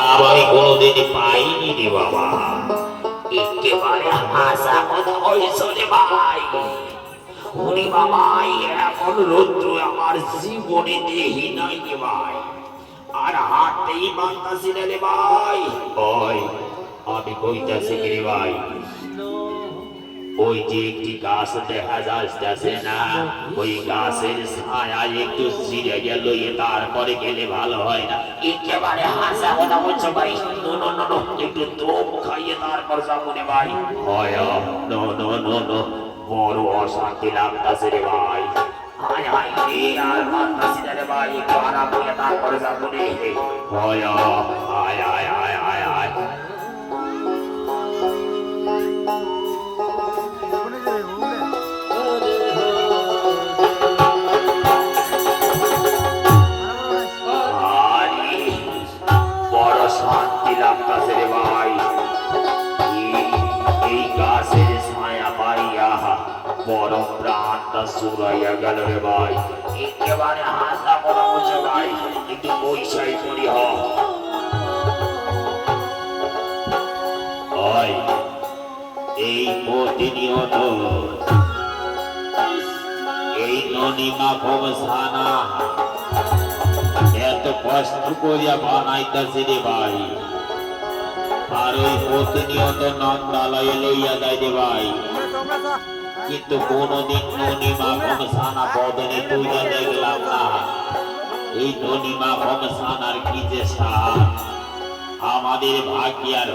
লাভ আমি কোনোদিন পাইনি রে বাবা। একেবারে হাসা কথা হয়েছে রে ভাই। ওরে বাবা, এখন রৌদ্র আমার জীবনে দেহি নাই রে ভাই, আর হাঁটতেই পারতাছি না রে ভাই। ওই আমি কইতাছি কি রে ভাই, ওই যে একটি গাছ দেখা যাচ্ছে না, ওই গাছের ছায়া একটু ছিঁড়ে গেল, তারপরে গেলে ভালো হয় না? একেবারে হাসা কথা বলছো ভাই। নো নো নো নো, একটু দম খাইয়ে তারপর যাবো রে ভাই। হয় নো নো নো নো, বড় অশান্তি লাগতাছে রে ভাই। হায় হায় রে, আর পারতাছি না রে ভাই, একটু আরাম করে তারপরে যাবো রে। হয় আয় আয় আয় আয় আয়। বড় শান্তি লাগতাছে রে ভাই। এই গাছের ছায়া পাইয়া বড় প্রাণটা জুড়াইয়া গেল রে ভাই। একেবারে হাসা বড় বুঝে ভাই, একটু পয়সাই করি হয়। এই প্রতিনিয়ত এই ননিমা ভবসানা এত কষ্ট করিয়া বানাইতেছে রে ভাই, আর ওই প্রতিনিয়ত নন্দালয়ে লইয়া যায় রে ভাই, কিন্তু কোনদিন ননিমা ভবসানা বদনে তুইয়া দেখলাম না। এই ননিমা ভবসানার কি যে সার, আমাদের ভাগ্যে আর